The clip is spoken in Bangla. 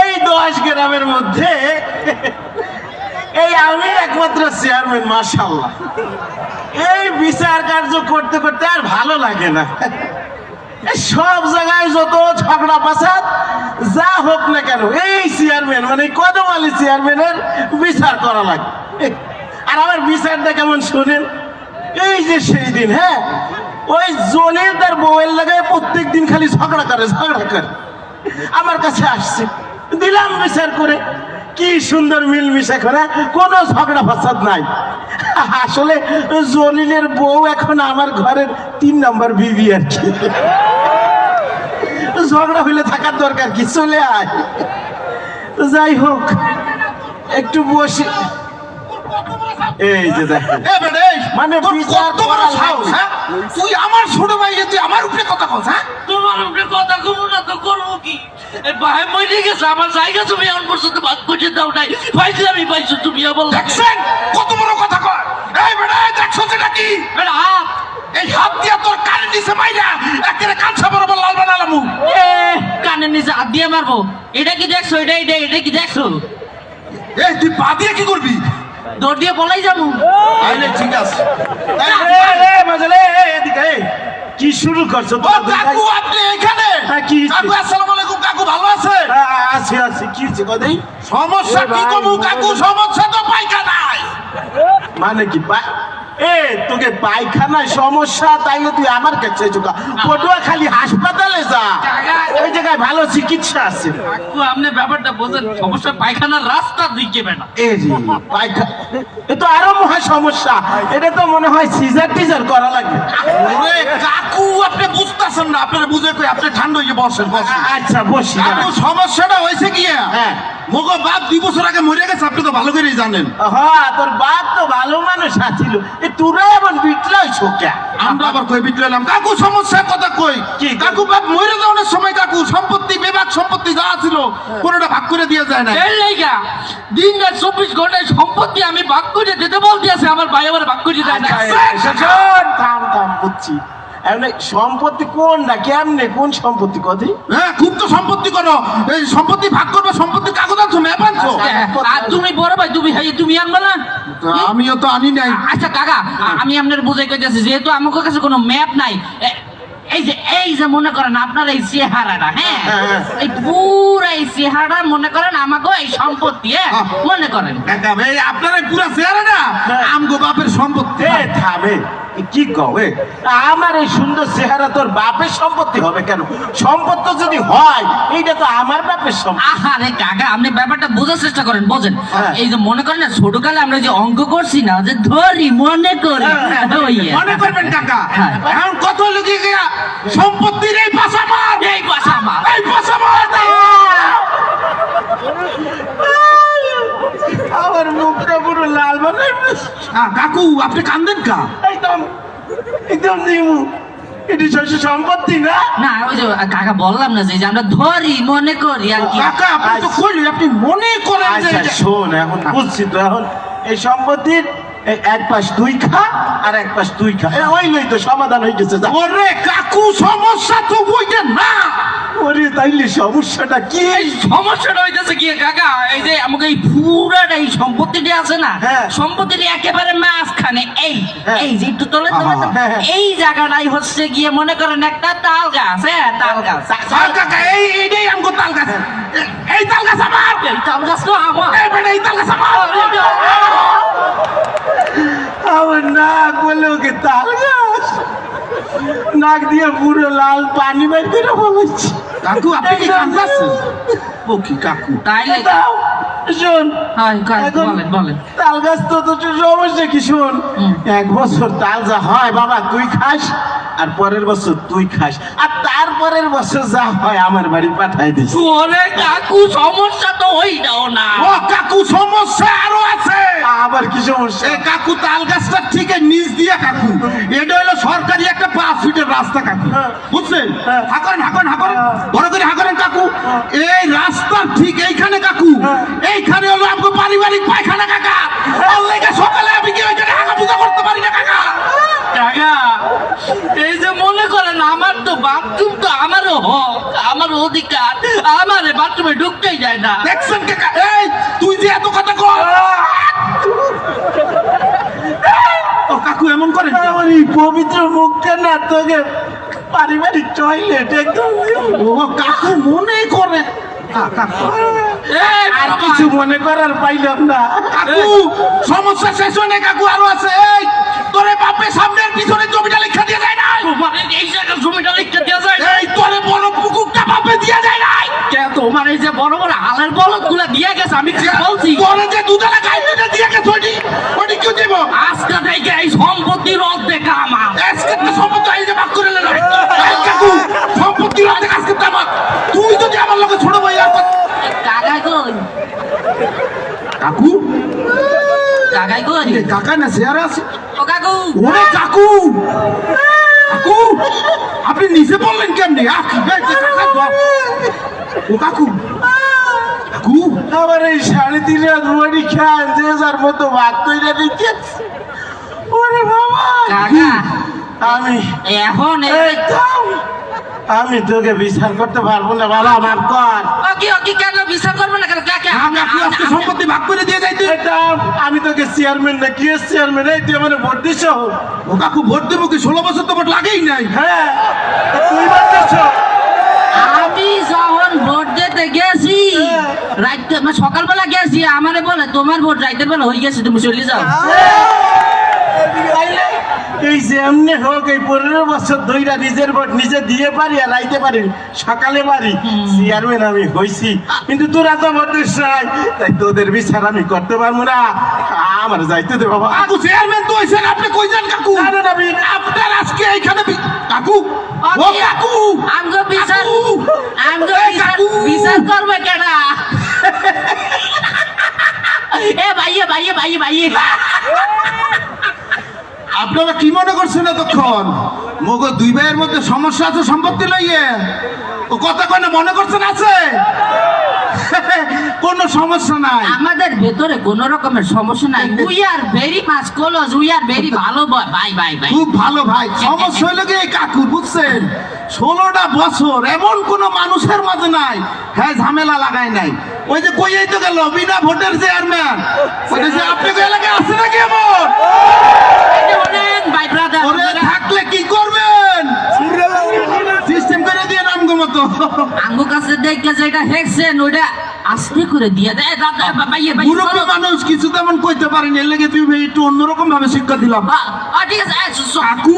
এই 10 গ্রামের মধ্যে এই আমি একমাত্র চেয়ারম্যান। মাশাআল্লাহ, এই বিচার কার্য করতে করতে আর ভালো লাগে না। সব জায়গায় যত ঝগড়া ফাসাদ যা হোক না কেন, এই চেয়ারম্যান মানে কদম আলী চেয়ারম্যানের বিচার করা লাগে। আর আমার বিচারটা কেমন শোনেন, এই যে সেই দিন, হ্যাঁ, ওই জলিল তার মোবাইল লাগায় প্রত্যেক দিন খালি ঝগড়া করে আমার কাছে আসছে, দিলাম বিচার করে। কি সুন্দর মিলমিশে করে, কোনো ঝগড়া ফাসাদ নাই। আসলে জলিলের বউ এখন আমার ঘরের 3 নম্বর বিবি আর কি। ঝগড়া হইলে থাকার দরকার কি, চলে আয়। যাই হোক, একটু বসি। এই যে দেখেন, মানে তুই আমার ছোট ভাই, তুই আমার উপরে কথা বলছ? হ্যাঁ, তোমার উপরে কথা কব না তো করবো কি? ভাই মরে গেছে, আমার জায়গা তুমি এখন পর্যন্ত ভাগ করে দাও নাই। পাইছি আমি, পাইছো তুমি বল। দেখছেন কত বড় কথা কয়? এই বেটা, দেখছো যেটা কি? বেটা হাত, এই হাত দিয়া তোর কানে নিচে মাইরা একেবারে কাঁচা বরাবর লাল বানালামু। কানের নিচে হাত দিয়ে মারবো? এটা কি দেখছো? এটা কি দেখছো? এই তুই পা দিয়ে কি করবি? দৌড় দিয়ে বলাই যাবো। আইলে ঠিক আছে। কি শুরু করছো? ও কাকু, আপনি এখানে? কি কাকু, আসসালামু আলাইকুম। কাকু ভালো আছে? আছি আছি। কি হচ্ছে কদাই? সমস্যা কি কমু কাকু? সমস্যা তো পায়খানায়। মানে কি তোকে পায়খানায় সমস্যা? তাইলে তুই আমার কাছে পটুয়াখালী হাসপাতালে যা, ওই জায়গায় ভালো চিকিৎসা আছে। কাকু, আপনি ব্যাপারটা বোঝেন, সমস্যা পায়খানার রাস্তা দিকে বেটা। এ তো আরো মহা সমস্যা। এটা তো মনে হয় সিজার টিজার করা লাগবে। ওরে কাকু, আপনি বুঝতেছেন না। আপনারা বুঝে কই, আপনি ঠান্ডা হয়ে বসেন বসেন। আচ্ছা বসি। কাকু, সমস্যাটা হয়েছে কি? হ্যাঁ, মগো বাপ 2 বছর আগে মরে গেছে, আপনি তো ভালো করেই জানেন। হ্যাঁ, তোর বাপ তো ভালো মানুষ আছিল, তোরা এমন বিটলাই ছোকা। আমরা আবার কই বিটলাম? কাকু, সমস্যার কথা কই কি? কাকু, বাপ মরে যাওয়ার সময় কাকু সম্পত্তি, বিভাগ সম্পত্তি যা ছিল কোনোটা ভাগ করে দিয়ে যায় না। এই লাইগা দিন রাত 24 ঘন্টায় সম্পত্তি আমি ভাগ করে দিতে বলতে আছে, আমার ভাই আমার ভাগ করে দেয় না। থাম থাম, বুঝছি। সম্পত্তি কোনটা, কেমনে, কোন সম্পত্তি কদি? হ্যাঁ, খুব তো সম্পত্তি করো। এই সম্পত্তি ভাগ করবে, সম্পত্তি কাগজ আনছো, ম্যাপ আনছো? আর তুমি বড় ভাই, তুমি আনবা না? আমিও তো আনি নাই। আচ্ছা কাকা, আমি আপনার বুঝাই কইতেছি, যেহেতু আমার কাছে কোনো ম্যাপ নাই, এই যে মনে করেন আপনার এই চেহারাটা, হ্যাঁ, এই পুরা এই চেহারা মনে করেন আমাকে এই সম্পত্তি, মনে করেন এই আপনার এই পুরা চেহারাটা আমগো বাপের সম্পত্তি। থামে, কি কবে? আমার এই সুন্দর চেহারা তোর বাপের সম্পত্তি হবে কেন? সম্পত্তি যদি হয়, এইটা তো আমার বাপের সম্পত্তি। আরে কাকা, আপনি ব্যাপারটা বোঝার চেষ্টা করেন, বোঝেন। এই যে মনে করেন না, ছোটকালে আমরা যে অঙ্ক করছি না, যে ধরি মনে করি, মনে করবেন কাকা। এখন কত লোকে গিয়া সম্পত্তির এই পাশা মার, এই পাশা মার, এই পাশা মার। আমার মুখটা পুরো লাল মানে। কাকু, আপনি কান্দেন কা? একদম একদম নিমু, এটি শস্য সম্পত্তি না। না ওই যে কাকা বললাম না, যে আমরা ধরি মনে করি আর কি। কাকা, আপনি তো কইলেন আপনি মনে করেন যে। আচ্ছা শোন, এখন বুঝছি তো। এখন এই সম্পত্তির এক পাশ তুই খা আর এক পাশ তুই খা, ওইলেই তো সমাধান হয়ে গেছে। ওরে কাকু, সমস্যা তো বইটা না। ওরে তাইলে সমস্যাটা কি? এই সমস্যাটা হইতেছে কি কাকা, এই যে আমাকে এই পুরাটা এই সম্পত্তিটা আছে না, সম্পত্তিটা একেবারে মাঝখানে, এই যে একটু তলে এই জায়গাটাই হচ্ছে গিয়ে মনে করেন একটা তাল গাছ। হ্যাঁ, তাল গাছ। কাকা, এইটাই আমগো তাল গাছ। এই তাল গাছ আমার। এই তাল গাছ তো আমার। এই তাল গাছ আমার। আমার নাক বলে ওকে তাল গাছ, নাক দিয়ে পুরো লাল পানি বের করে বলেছি। কাকু, আপনি কি কান্দাছেন? ও কি কাকু? তাইলে শোন, বলেন। তাল গাছ তো সমস্যা কি? শোন, 1 বছর তাল যা হয় বাবা তুই খাস, আর পরের বছর তুই খাস, আর তারপরের বছর যা হয় আমার বাড়ি পাঠাই দিস। ওরে কাকু, সমস্যা তো হইটাও না। ও কাকু, সমস্যা আরো আছে। আবার কি সমস্যা? এই কাকু, তাল গাছটা ঠিক নিচ দিয়ে কাকু, এটা হলো সরকারি একটা 5 ফিটের রাস্তা কাকু, বুঝছেন? হাঁকরেন বড় করে হাঁকরেন কাকু। এই রাস্তা ঠিক এইখানে কাকু, এইখানে হলো আমাকে পারিবারিক পায়খানা কাকা। সকালে আমি কি ওইখানে হাঁকা পূজা করতে পারি না কাকা? কাকা, এই যে মনে করেন আমার তো বাথরুম তো আমারও হক, আমার অধিকার, আমার বাথরুমে ঢুকতেই যায় না। দেখছেন কাকা, এই তুই যে এত কথা কর, ও কাকু এমন করে আমার এই পবিত্র মুখটা না তোকে পারিবারিক টয়লেট একদম। ও কাকু মনে করে কাকু, আর কিছু মনে করার পাইলাম না। কাকু সমস্যা শেষ হয় না কাকু, আরো আছে। এই তোরে বাপে সামনের পিছনে জমিটা লিখা দিয়ে যায় নাই? তোমার এই জায়গায় জমিটা লিখতে দেওয়া যায় না? এই তোরে বড় পুকুরটা বাপে দিয়া যায় নাই? তোমার এই যে বড় বড় হালের বলদ গুলা দিয়ে গেছে, আমি কি বলছি? তোরে যে দুধালা গাইতে দিয়ে গেছে ওটি কি দেব? আজকে থেকে এই সম্পত্তির অর্ধেক আমার। আজকে তো সম্পত্তি এই যে ভাগ করে নিল। এই কাকু সম্পত্তির অর্ধেক আজকে তো আমার। তুই যদি আমার লগে ছোট ভাই আর কাকাই কই? কাকু কাকাই কই? এ কাকা না শেয়ার আছে। ও কাকু, ওরে কাকু, কাকু আপনি নিচে বললেন কেমনি? ও কাকু, কাকু আমার এই 3.5 হাত বড়ি খান যে যার মতো ভাগ তৈরি দিচ্ছে। ওরে বাবা, কাকা আমি এখন এই থাম। আমি তোকে বিচার করতে পারবো না বাবা, মাফ কর। ওকে কেন বিচার করবো না কেন? কাকা কাকু আজকে সম্পত্তি ভাগ করে দিয়ে যাইতে। এটা আমি তোকে চেয়ারম্যান না কি চেয়ারম্যান, এই তুই আমার ভোট দিছ। ও কাকু ভোট দেবো কি? 16 বছর তো ভোট লাগেই নাই। হ্যাঁ, তুই ভোট দিছ। আমি যখন ভোট দিতে গেছি রাইতে সকালবেলা গেছি, আমারে বলে তোমার ভোট রাইতের বেলা হয়ে গেছে, তুমি চলে যাও। এই যে এমনি হোক এই 15 বছর ধইরা নিজের ভোট নিজে দিয়ে পারি আর রাইতে পারি, সকালে পারি। চেয়ারম্যান আমি হইছি, কিন্তু তোরা তো ভোট দিস নাই, তাই তোদের বিচার আমি করতে পারবো না। আমার যাইতে দে বাবা। কাকু চেয়ারম্যান তো হইছেন, আপনি কই যান কাকু? না, না, না, আপনার আজকে এইখানে কাকু, ও কাকু আমগো বিচার, কাকু! আমগো এই কাকু! বিচার করবে কেডা? এ ভাইয়ে ভাইয়ে ভাইয়ে ভাইয়ে, আপনারা কি মনে করছেন এতক্ষণ? মগো দুই ভাইয়ের মধ্যে সমস্যা আছে সম্পত্তি লইয়ে? ও কথা কয় না মনে করছেন আছে? কোনো সমস্যা নাই। আমাদের ভেতরে কোন রকমের সমস্যা নাই। We are very much close, we are very ভালো ভাই ভাই ভাই। খুব ভালো ভাই। সমস্যা হইলো কি এই কাকু, বুঝছেন? 16টা বছর এমন কোন মানুষের মাঝে নাই হ্যাঁ ঝামেলা লাগায় নাই। ওই যে কইয়াই তো গেল বিনা ভোটের চেয়ারম্যান, আপনি এলাকায় আছে নাকি এমন? ভাই ব্রাদার, ওরে থাকলে কি করবেন? সিস্টেম করে দিয়ে নামগো মতো। আঙ্গু কাছে দেখে যেটা হেক্সেন ওইটা আস্তে করে দিয়ে দেয়। দাদা ভাইয়ে ভাই, মুরব্বী মানুষ কিছু তেমন কইতে পারেনি, এর লেগে তুই একটু অন্যরকম ভাবে শিক্ষা দিলাম। ঠিক আছে। কাকু